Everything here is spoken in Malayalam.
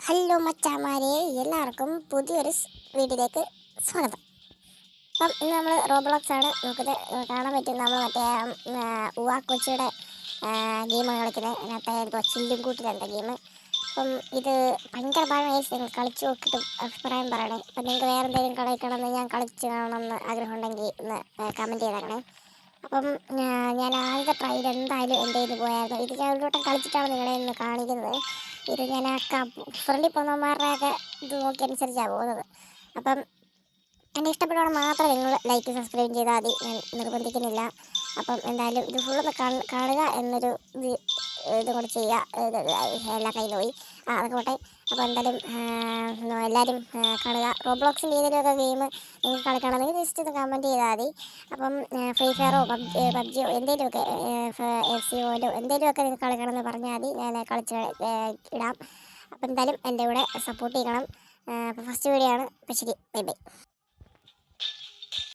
ഹലോ മച്ചാമാരെ, എല്ലാവർക്കും പുതിയൊരു വീഡിയോയിലേക്ക് സ്വാഗതം. അപ്പം ഇന്ന് നമ്മൾ റോബ്ലോക്സ് ആണ് നോക്കുന്നത്. കാണാൻ പറ്റും നമ്മൾ മറ്റേ ഉവാ കൊച്ചിയുടെ ഗെയിമാണ് കളിക്കുന്നത്. അതിനകത്ത് എന്തോ ചില്ലും കൂട്ടിലെന്താ ഗെയിം. അപ്പം ഇത് ഭയങ്കര ഭാഗമായി നിങ്ങൾ കളിച്ച് നോക്കിയിട്ട് അഭിപ്രായം പറയണേ. അപ്പം നിങ്ങൾക്ക് വേറെ എന്തെങ്കിലും കളിക്കണമെന്ന് ഞാൻ കളിച്ച് കാണണമെന്ന് ആഗ്രഹമുണ്ടെങ്കിൽ ഒന്ന് കമൻറ്റ് ചെയ്തേക്കണേ. അപ്പം ഞാൻ ആദ്യത്തെ ട്രയൽ എന്തായാലും എൻ്റെ ഇത് പോയായിരുന്നു. ഇത് ഞാൻ ഒരു വട്ടം കളിച്ചിട്ടാണ് നിങ്ങളെ ഇന്ന് കാണിക്കുന്നത്. ഇത് ഞാൻ ഫ്രണ്ടിൽ പോകുന്നവന്മാരുടെയൊക്കെ ഇത് നോക്കി അനുസരിച്ചാണ് പോകുന്നത്. അപ്പം എന്നെ ഇഷ്ടപ്പെടുവാണ് മാത്രം നിങ്ങൾ ലൈക്ക് സബ്സ്ക്രൈബ് ചെയ്താൽ മതി, ഞാൻ നിർബന്ധിക്കുന്നില്ല. അപ്പം എന്തായാലും ഇത് ഫുള്ളൊന്ന് കാണുക എന്നൊരു ഇതും കൂടെ ചെയ്യുക. എല്ലാ കയ്യിൽ പോയി അതൊക്കെ പോട്ടെ. അപ്പോൾ എന്തായാലും എല്ലാവരും കാണുക. റോബ്ലോക്സിൻ്റെ ഏതെങ്കിലുമൊക്കെ ഗെയിം നിങ്ങൾക്ക് കളിക്കണമെങ്കിൽ ജസ്റ്റ് ഒന്ന് കമൻറ്റ് ചെയ്താൽ മതി. അപ്പം ഫ്രീ ഫയറോ പബ്ജിയോ എന്തെങ്കിലുമൊക്കെ FCOയിലോ എന്തെങ്കിലുമൊക്കെ നിങ്ങൾക്ക് കളിക്കണമെന്ന് പറഞ്ഞാൽ മതി, ഞാൻ കളിച്ച് ഇടാം. അപ്പം എന്തായാലും എൻ്റെ കൂടെ സപ്പോർട്ട് ചെയ്യണം. അപ്പോൾ ഫസ്റ്റ് വീഡിയോ ആണ്. അപ്പോൾ ശരി, ബൈ ബൈ.